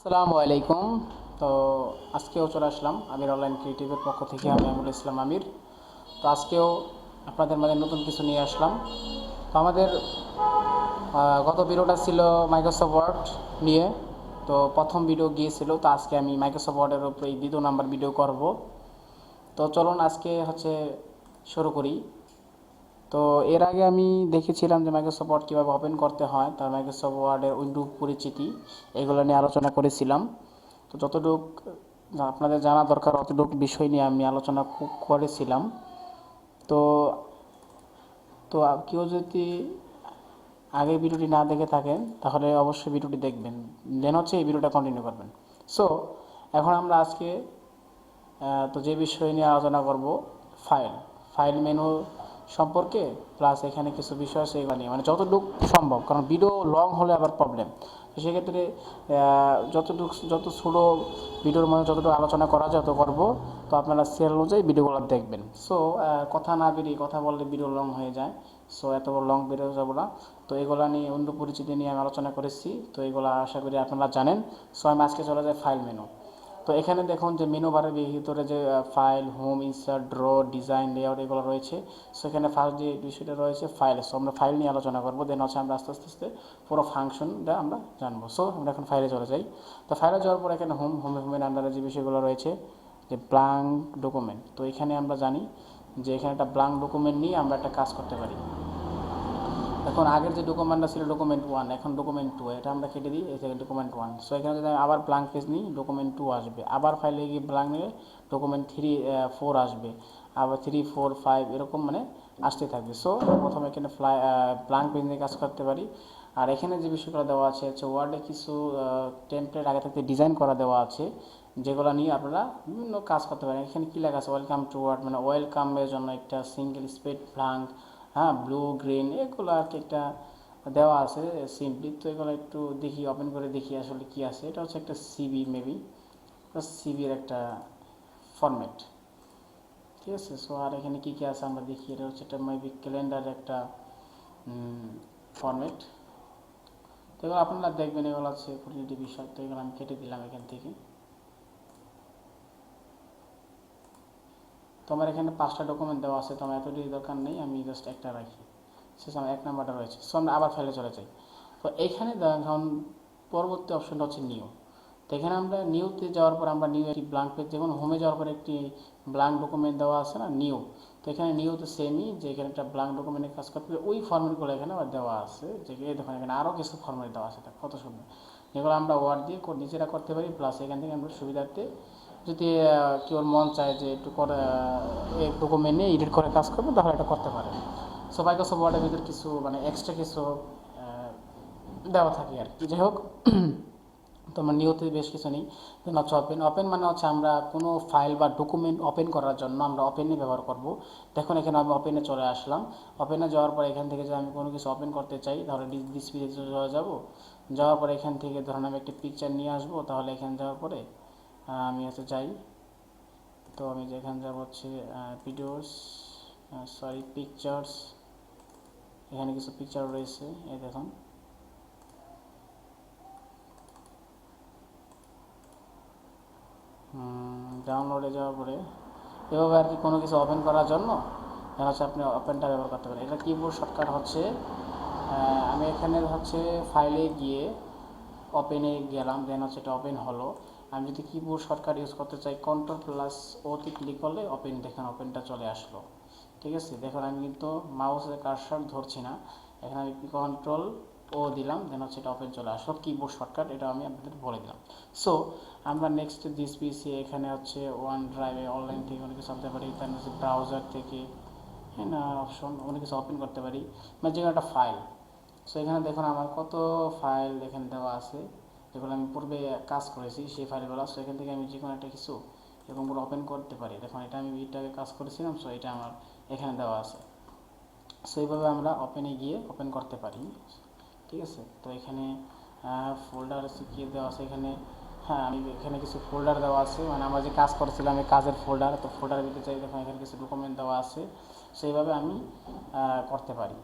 আসসালামু আলাইকুম। তো আজকেও চলে আসলাম আমির অনলাইন ক্রিয়েটিভের পক্ষ থেকে। আমি ইসলাম আমির। তো আজকেও আপনাদের মাঝে নতুন কিছু নিয়ে আসলাম। তো আমাদের গত ভিডিওটা ছিল মাইক্রোসফট ওয়ার্ড নিয়ে। তো প্রথম ভিডিও গিয়েছিল, তো আজকে আমি মাইক্রোসফট ওয়ার্ডের উপরে এই দ্বিতীয় নাম্বার ভিডিও করব। তো চলুন আজকে শুরু করি। তো এর আগে আমি দেখেছিলাম যে মাইক্রোসফট ওয়ার্ড কীভাবে ওপেন করতে হয়, তার মাইক্রোসফট ওয়ার্ডের উইন্ডো পরিচিতি, এগুলো নিয়ে আলোচনা করেছিলাম। তো যতটুক আপনাদের জানা দরকার অতটুক বিষয় নিয়ে আমি আলোচনা করেছিলাম। তো তো কেউ যদি আগের ভিডিওটি না দেখে থাকেন তাহলে অবশ্যই ভিডিওটি দেখবেন, দেন এই ভিডিওটা কন্টিনিউ করবেন। সো এখন আমরা আজকে তো যে বিষয় নিয়ে আলোচনা করব, ফাইল ফাইল মেনু সম্পর্কে, প্লাস এখানে কিছু বিষয় আছে এগুলো নিয়ে, মানে যতটুকু সম্ভব, কারণ ভিডিও লং হলে আবার প্রবলেম। তো সেক্ষেত্রে যত ছোটো ভিডিওর মধ্যে যতটুকু আলোচনা করা যায় তত করবো। তো আপনারা সিরিয়াল অনুযায়ী ভিডিওগুলো দেখবেন। সো কথা না বেরিয়ে কথা বললে ভিডিও লং হয়ে যায়। সো এত লং বেরো যাবো না। তো এগুলো নিয়ে অন্য পরিচিতি নিয়ে আমি আলোচনা করেছি। তো এগুলো আশা করি আপনারা জানেন। সো আমি আজকে চলে যাই ফাইল মেনু। তো এখানে দেখুন যে মেনু বারের ভিতরে যে file, home, insert, draw, design, layout এগুলো রয়েছে। সো এখানে ফার্স্ট যে বিষয়টা রয়েছে ফাইল। সো আমরা ফাইল নিয়ে আলোচনা করবো, দেন আমরা আস্তে আস্তে পুরো ফাংশনটা আমরা জানবো। সো আমরা এখন ফাইলে চলে যাই। তো ফাইলে যাওয়ার পর এখানে হোমের আন্ডারে যে বিষয়গুলো রয়েছে, যে ব্ল্যাঙ্ক ডকুমেন্ট। তো এখানে আমরা জানি যে এখানে একটা ব্ল্যাঙ্ক ডকুমেন্ট নিয়ে আমরা একটা কাজ করতে পারি। এখন আগের যে ডকুমেন্টটা ছিল ডকুমেন্ট 1, এখন ডকুমেন্ট 2, এটা আমরা কেটে দিই, এই থেকে ডকুমেন্ট 1। সো এখানে যদি আমি আবার ব্ল্যাঙ্ক পেজ নিই, ডকুমেন্ট 2 আসবে। আবার ফাইলে গিয়ে ব্ল্যাঙ্ক নিলে ডকুমেন্ট 4 আসবে, আবার 3, 4, 5 এরকম মানে আসতে থাকবে। সো প্রথমে এখানে ব্ল্যাঙ্ক পেজ নিয়ে কাজ করতে পারি। আর এখানে যে বিষয়গুলো দেওয়া আছে হচ্ছে ওয়ার্ডে কিছু টেমপ্লেট আগে থেকে ডিজাইন করা দেওয়া আছে, যেগুলো নিয়ে আপনারা বিভিন্ন কাজ করতে পারেন। এখানে কী লেখা আছে, ওয়েলকাম টু ওয়ার্ড, মানে ওয়েলকামের জন্য একটা সিঙ্গেল স্পেড ব্ল্যাঙ্ক, হ্যাঁ, ব্লু গ্রিন এগুলো আর কি একটা দেওয়া আছে সিম্পলি। তো এগুলো একটু দেখি, ওপেন করে দেখি আসলে কি আছে। এটা হচ্ছে একটা সিবি, মেবি সিবির একটা ফরম্যাট, ঠিক আছে। সো আর এখানে কী কী আছে আমরা দেখি। এটা হচ্ছে একটা মেবি ক্যালেন্ডার একটা ফরম্যাট। তো এগুলো আপনারা দেখবেন, এগুলো আছে খুঁটিনাটি বিষয়। তো এগুলো আমি কেটে দিলাম এখান থেকে। তো আমার এখানে 5টা ডকুমেন্ট দেওয়া আছে, তো আমার এতটি দরকার নেই, আমি জাস্ট একটা রাখি। শেষ আমার 1 নাম্বারটা রয়েছে। সো আমরা আবার ফাইলে চলে যাই। তো এইখানে এখন পরবর্তী অপশনটা হচ্ছে নিউ। তো এখানে আমরা নিউতে যাওয়ার পর আমরা নিউ একটি ব্ল্যাঙ্ক পেজ, যেমন হোমে যাওয়ার পর একটি ব্ল্যাঙ্ক ডকুমেন্ট দেওয়া আছে না, নিউ। তো এখানে নিউতে সেমই, যে এখানে একটা ব্ল্যাঙ্ক ডকুমেন্টের কাজ করতে হবে, ওই ফর্মেটগুলো এখানে আবার দেওয়া আছে। যে দেখুন এখানে আরও কিছু ফর্মেট দেওয়া আছে, কত সুন্দর। যেগুলো আমরা ওয়ার্ড দিয়ে নিজেরা করতে পারি, প্লাস এখান থেকে আমরা সুবিধার্থে যদি কেউ মন চায় যে একটু করে ডকুমেন্ট নিয়ে এডিট করে কাজ করবে, তাহলে এটা করতে পারে। সো মাইক্রোসফট ওয়ার্ডের ভিতরে কিছু মানে এক্সট্রা কিছু দেওয়া থাকে আর কি। যাই হোক, তো আমার নিয়তে বেশ কিছু নেই। দেন হচ্ছে ওপেন মানে হচ্ছে আমরা কোনো ফাইল বা ডকুমেন্ট ওপেন করার জন্য আমরা ওপেনই ব্যবহার করব। দেখুন এখানে আমি ওপেনে চলে আসলাম। ওপেনে যাওয়ার পর এখান থেকে যদি আমি কোনো কিছু ওপেন করতে চাই, তাহলে ডিসপ্লেতে চলে যাব। যাওয়ার পরে এখান থেকে ধরুন আমি একটি পিকচার নিয়ে আসবো, তাহলে এখানে যাওয়ার পরে আমি হচ্ছে যাই। তো আমি যেখানে যাব হচ্ছে ভিডিওস, পিকচার্স। এখানে কিছু পিকচার রয়েছে, এই দেখুন। ডাউনলোডে যাওয়ার পরে এভাবে আর কি কোনো কিছু ওপেন করার জন্য হচ্ছে আপনি ওপেনটা ব্যবহার করতে পারেন। এটা কিবোর্ড শর্টকাট হচ্ছে, আমি এখানে হচ্ছে ফাইলে গিয়ে ওপেনে গেলাম, দেন হচ্ছে এটা ওপেন হলো। আমি যদি কিবোর্ড শর্টকাট ইউজ করতে চাই, Ctrl+O-তে ক্লিক করলে ওপেন, দেখেন ওপেনটা চলে আসলো, ঠিক আছে। দেখুন আমি কিন্তু মাউসের কার্সর ধরছি না, এখানে আমি Ctrl+O দিলাম, দেন হচ্ছে এটা ওপেন চলে আসলো, কিবোর্ড শর্টকাট। এটা আমি আপনাদের বলে দিলাম। সো আমরা নেক্সট দিস পিসি এখানে হচ্ছে ওয়ান ড্রাইভে অনলাইন থেকে অনেক কিছু আনতে পারি, তার হচ্ছে ব্রাউজার থেকে, হ্যাঁ না, অপশন অনেক কিছু ওপেন করতে পারি, মানে যে কোনো একটা ফাইল। সো এখানে দেখুন আমার কত ফাইল এখানে দেওয়া আছে, যেগুলো আমি পূর্বে কাজ করেছি সেই ফাইলগুলো। সো এখান থেকে আমি যে কোনো একটা কিছু এরকম করে ওপেন করতে পারি। দেখুন এটা আমি এটাকে কাজ করেছিলাম, সো এটা আমার এখানে দেওয়া আছে। সো এইভাবে আমরা ওপেনে গিয়ে ওপেন করতে পারি, ঠিক আছে। তো এখানে ফোল্ডার শিখিয়ে দেওয়া আছে এখানে। হ্যাঁ, আমি এখানে কিছু ফোল্ডার দেওয়া আছে, মানে আমরা যে কাজ করেছিলাম এই কাজের ফোল্ডার। তো ফোল্ডারের ভিতরে চাই, দেখুন এখানে কিছু ডকুমেন্ট দেওয়া আছে, সেইভাবে আমি করতে পারি।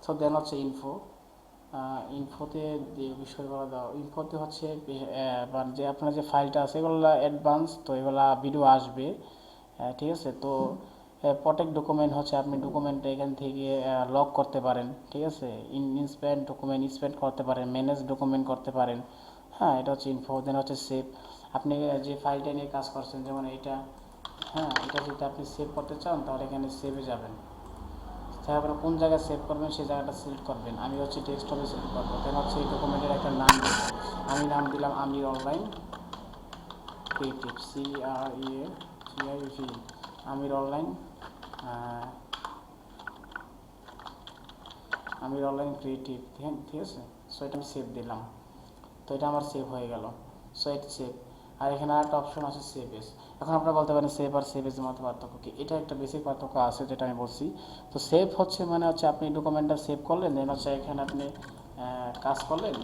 সো দেন হচ্ছে ইনফো। ইনফোতে যে বিষয়গুলো দাও, ইনফোতে হচ্ছে মানে যে আপনার যে ফাইলটা আছে এগুলো অ্যাডভান্স, তো এগুলা ভিডিও আসবে। ঠিক আছে, তো প্রটেক্ট ডকুমেন্ট হচ্ছে আপনি ডকুমেন্টটা এখান থেকে লক করতে পারেন। ঠিক আছে, ইনস্পেন্ড ডকুমেন্ট স্পেন্ড করতে পারেন, ম্যানেজ ডকুমেন্ট করতে পারেন। হ্যাঁ, এটা হচ্ছে ইনফো। দেন হচ্ছে সেভ, আপনি যে ফাইলটা নিয়ে কাজ করছেন যেমন এটা, হ্যাঁ এটা যদি আপনি সেভ করতে চান তাহলে এখানে সেভে যাবেন। তারপরে কোন জায়গায় সেভ করবেন সেই জায়গাটা সিলেক্ট করবেন। আমি হচ্ছে ডেস্কটপে সিলেক্ট করবো। দেন হচ্ছে এই ডকুমেন্টের একটা নাম দেব। আমি নাম দিলাম আমির অনলাইন ক্রিয়েটিভ, CREATIV, আমির অনলাইন, আমির অনলাইন ক্রিয়েটিভ। ঠিক আছে, সো এটা আমি সেভ দিলাম। তো এটা আমার সেভ হয়ে গেল। সো এটা সেভ। আর এখানে আরেকটা অপশন আছে সেভ এস। এখন আপনারা বলতে পারেন সেভ আর সেভ এসের মধ্যে পার্থক্য কি? এটা একটা বেসিক পার্থক্য আছে যেটা আমি বলছি। তো সেভ হচ্ছে মানে হচ্ছে আপনি ডকুমেন্টটা সেভ করলেন, দেন হচ্ছে এখানে আপনি কাজ করলেন।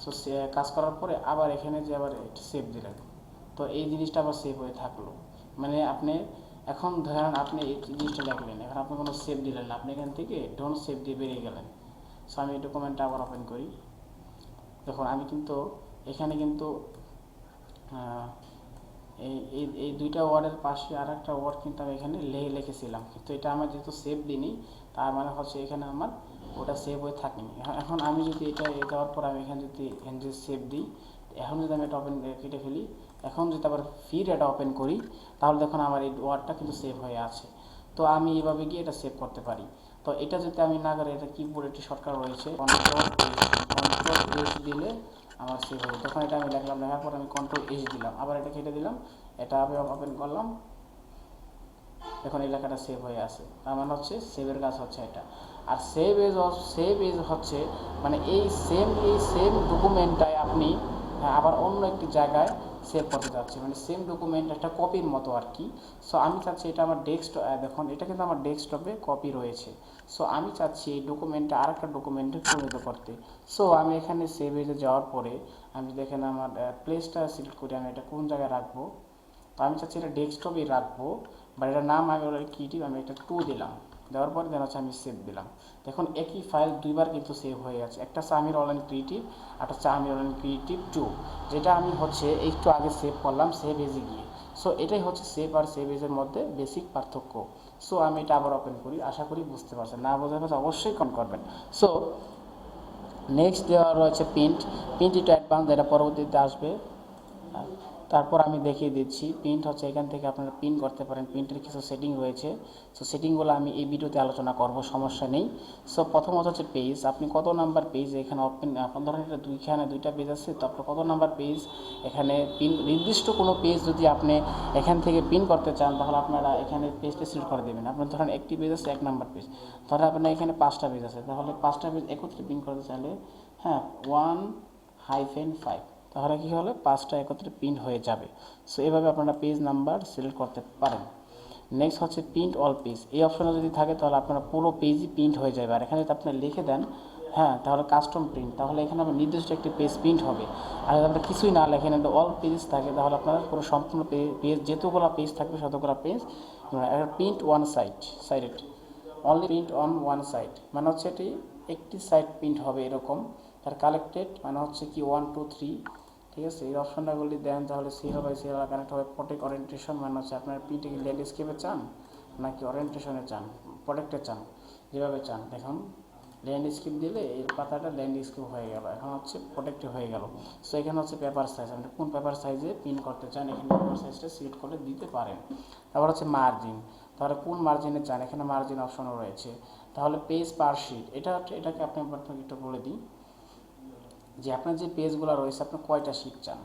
সো কাজ করার পরে আবার এখানে যে আবার সেভ দিলেন, তো এই জিনিসটা আবার সেভ হয়ে থাকলো। মানে আপনি এখন ধরেন আপনি এই জিনিসটা লিখলেন, এখন আপনি কোনো সেভ দিলেন না, আপনি এখান থেকে ডোন্ট সেভ দিয়ে বেরিয়ে গেলেন। সো আমি এই ডকুমেন্টটা আবার ওপেন করি। দেখুন আমি কিন্তু এখানে কিন্তু এই এই এই দুইটা ওয়ার্ডের পাশে আর একটা ওয়ার্ড কিন্তু আমি এখানে লিখেছিলাম, কিন্তু এটা আমার যেহেতু সেভ দিইনি, তার মানে হচ্ছে এখানে আমার ওটা সেভ হয়ে থাকেনি। এখন আমি যদি এটা দেওয়ার পর আমি এখানে যদি সেভ দিই, এখন যদি আমি এটা ওপেন কেটে ফেলি, এখন যদি আবার ফির এটা ওপেন করি, তাহলে দেখুন আমার এই ওয়ার্ডটা কিন্তু সেভ হয়ে আছে। তো আমি এভাবে গিয়ে এটা সেভ করতে পারি। তো এটা যদি আমি না করি, এটা কিবোর্ডে একটি শর্টকাট রয়েছে, কন্ট্রোল এস দিলে আমার সেভ হবে। তখন এটা আমি লিখলাম, লেখার পর আমি কন্ট্রোল এস দিলাম, আবার এটা কেটে দিলাম, এটা আমি ওপেন করলাম, এখন এই লেখাটা সেভ হয়ে আছে। তার মানে হচ্ছে সেভের কাজ হচ্ছে এটা। আর সেভ এজ হচ্ছে মানে এই সেম ডকুমেন্টটাই আপনি আবার অন্য একটি জায়গায় সেভ করতে যাচ্ছি, মানে সেম ডকুমেন্ট একটা কপির মতো আর কি। সো আমি চাচ্ছি এটা আমার দেখুন এটা কিন্তু আমার ডেস্কটপে কপি রয়েছে। সো আমি চাচ্ছি এই ডকুমেন্টটা আর একটা ডকুমেন্টে পরিণত করতে। সো আমি এখানে সেভ এজে যাওয়ার পরে আমি দেখেন আমার প্লেসটা সিলেক্ট করে আমি এটা কোন জায়গায় রাখবো। তো আমি চাচ্ছি এটা ডেস্কটপেই রাখবো, বা এটার নাম আমি অলরেডি ক্রিয়েটিভ, আমি একটা 2 দিলাম। দেওয়ার পরে দেন হচ্ছে আমি সেভ দিলাম। দেখুন একই ফাইল দুইবার কিন্তু সেভ হয়ে আছে। একটা হচ্ছে আমির অনলাইন ক্রিয়েটিভ, আর হচ্ছে আমির অনলাইন ক্রিয়েটিভ 2, যেটা আমি হচ্ছে একটু আগে সেভ করলাম সেভ এজে গিয়ে। সো এটাই হচ্ছে সেভ আর সেভ এজের মধ্যে বেসিক পার্থক্য। সো আমি এটা আবার ওপেন করি, আশা করি বুঝতে পারছেন। না বোঝার পারছে অবশ্যই কমেন্ট করবেন। সো নেক্সট দেওয়া রয়েছে প্রিন্ট এটা অ্যাডভান্স, এটা পরবর্তীতে আসবে। তারপর আমি দেখিয়ে দিচ্ছি প্রিন্ট হচ্ছে এখান থেকে আপনারা প্রিন্ট করতে পারেন। প্রিন্টের কিছু সেটিং রয়েছে, সো সেটিংগুলো আমি এই ভিডিওতে আলোচনা করব, সমস্যা নেই। সো প্রথমত হচ্ছে পেজ, আপনি কত নাম্বার পেজ এখানে ওপেন, আপনার ধরেন এটা দুইটা পেজ আছে, তো আপনার কত নাম্বার পেজ এখানে নির্দিষ্ট কোনো পেজ যদি আপনি এখান থেকে প্রিন্ট করতে চান, তাহলে আপনারা এখানে পেজটা সিলেক্ট করে দেবেন। আপনার ধরেন একটি পেজ আছে 1 নাম্বার পেজ, ধরেন আপনার এখানে 5টা পেজ আছে, তাহলে 5টা পেজ একত্রে প্রিন্ট করতে চাইলে, হ্যাঁ 1-5, তাহলে কী হলে 5টা একত্রে প্রিন্ট হয়ে যাবে। সো এভাবে আপনারা পেজ নাম্বার সিলেক্ট করতে পারেন। নেক্সট হচ্ছে প্রিন্ট অল পেজ, এই অপশনটা যদি থাকে তাহলে আপনারা পুরো পেজই প্রিন্ট হয়ে যাবে। আর এখানে যদি আপনি লিখে দেন, হ্যাঁ তাহলে কাস্টম প্রিন্ট, তাহলে এখানে আপনার নির্দিষ্ট একটি পেজ প্রিন্ট হবে। আর যদি আপনার কিছুই না লেখেন, একটা অল পেজ থাকে, তাহলে আপনারা পুরো সম্পূর্ণ পেজ যতগুলো পেজ থাকবে ততগুলো page print one sided, only print on one side, মানে হচ্ছে এটি একটি সাইড প্রিন্ট হবে এরকম। তার কালেক্টেড মানে হচ্ছে কি 1 2 3, ঠিক আছে। এই অপশনটাগুলি দেন, তাহলে সিরিয়াল বাই সিরিয়াল কানেক্ট হবে। প্রোটেক্ট ওরিয়েন্টেশন মানে হচ্ছে আপনার প্রিন্টে কি ল্যান্ডস্কেপে চান নাকি ওরিয়েন্টেশনে চান, প্রোটেক্টে চান, যেভাবে চান। দেখুন ল্যান্ডস্কেপ দিলে এই পাতাটা ল্যান্ডস্কেপ হয়ে গেল, এখন হচ্ছে প্রোটেক্টে হয়ে গেল। সো এখানে হচ্ছে পেপার সাইজ, আপনি কোন পেপার সাইজে প্রিন্ট করতে চান এখানে পেপার সাইজটা সিলেক্ট করে দিতে পারেন। তারপর হচ্ছে মার্জিন, তাহলে কোন মার্জিনে চান, এখানে মার্জিন অপশনও রয়েছে। তাহলে পেজ পার শিট, এটাকে আপনি একটু বলে দিই যে আপনার যে পেজগুলো রয়েছে আপনি কয়টা শিট চান।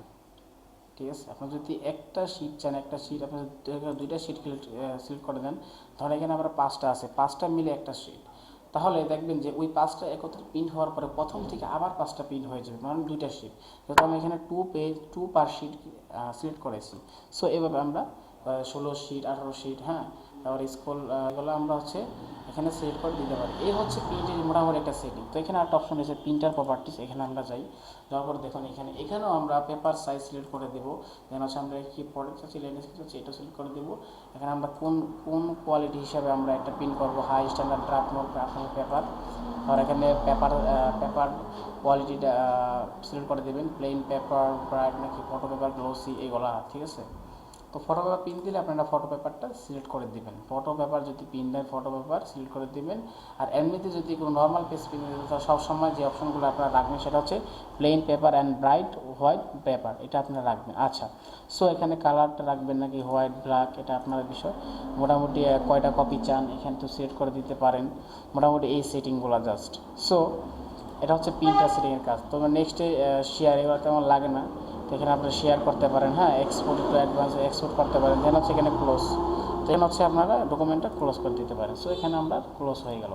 ঠিক আছে, আপনি যদি একটা শিট চান, একটা শিট আপনি দুইটা শিট সিলেক্ট করে দেন, ধরেন এখানে আমরা 5টা আছে, 5টা মিলে একটা শিট, তাহলে দেখবেন যে ওই 5টা একত্রে প্রিন্ট হওয়ার পরে প্রথম থেকে আবার 5টা প্রিন্ট হয়ে যাবে, মানে 2টা শিট, যেহেতু আমি এখানে 2 পার শিট সিলেক্ট করেছি। সো এভাবে আমরা 16 শিট 18 শিট, হ্যাঁ তারপর স্কুল এগুলো আমরা হচ্ছে এখানে সিলেক্ট করে দিতে পারি। এই হচ্ছে প্রিন্টের মোটামুটি একটা সেটিং। তো এখানে একটা অপশন রয়েছে প্রিন্টার প্রপার্টিস, এখানে আমরা যাই, যাওয়ার পর দেখুন এখানেও আমরা পেপার সাইজ সিলেক্ট করে দেবো। দেন হচ্ছে আমরা কি প্রোডাক্ট চাচ্ছি, ল্যান্ডস্কেপ চাচ্ছি, এটা সিলেক্ট করে দেবো। এখানে আমরা কোন কোয়ালিটি হিসাবে আমরা একটা প্রিন্ট করবো, হাই স্ট্যান্ডার্ড, ড্রাফট পেপার। আর এখানে পেপার কোয়ালিটিটা সিলেক্ট করে দেবেন, প্লেন পেপার, ব্রাইট নাকি ফটো পেপার, গ্লোসি, এগুলো, ঠিক আছে। তো ফটো পেপার প্রিন্ট দিলে আপনারা ফটো পেপারটা সিলেক্ট করে দেবেন। ফটো পেপার যদি প্রিন্ট দেন, ফটো পেপার সিলেক্ট করে দেবেন। আর এমনিতে যদি কোনো নর্মাল পেজ প্রিন্ট দিতে, তাহলে সবসময় যে অপশনগুলো আপনারা রাখবেন সেটা হচ্ছে plane paper and bright white paper, এটা আপনারা রাখবেন। আচ্ছা, সো এখানে কালারটা রাখবেন নাকি হোয়াইট, ব্ল্যাক, এটা আপনার বিষয়। মোটামুটি কয়টা কপি চান এখানে তো সিলেক্ট করে দিতে পারেন। মোটামুটি এই সেটিংগুলো জাস্ট। সো এটা হচ্ছে প্রিন্টার সেটিংয়ের কাজ। তো নেক্সটে শেয়ার, এবার তেমন লাগে না। তো এখানে আপনারা শেয়ার করতে পারেন, হ্যাঁ, এক্সপোর্ট টু অ্যাডভান্স এক্সপোর্ট করতে পারেন। দেন হচ্ছে এখানে ক্লোজ, তো এখানে হচ্ছে আপনারা ডকুমেন্টটা ক্লোজ করে দিতে পারেন। সো এখানে আমরা ক্লোজ হয়ে গেল।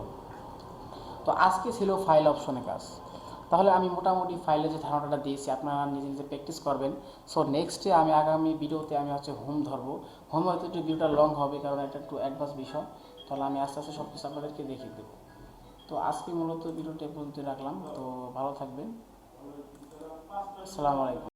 তো আজকে ছিল ফাইল অপশনে কাজ। তাহলে আমি মোটামুটি ফাইলে যে ধারণাটা দিয়েছি আপনারা নিজে নিজে প্র্যাকটিস করবেন। সো নেক্সটে আমি আগামী ভিডিওতে আমি হচ্ছে হোম ধরবো। হোম হয়তো একটু ভিডিওটা লং হবে, কারণ এটা একটু অ্যাডভান্স বিষয়। তাহলে আমি আস্তে আস্তে সব কিছু আপনাদেরকে দেখিয়ে দেবো। তো আজকে মূলত ভিডিওটা পর্যন্ত রাখলাম। তো ভালো থাকবেন। আসসালামু আলাইকুম।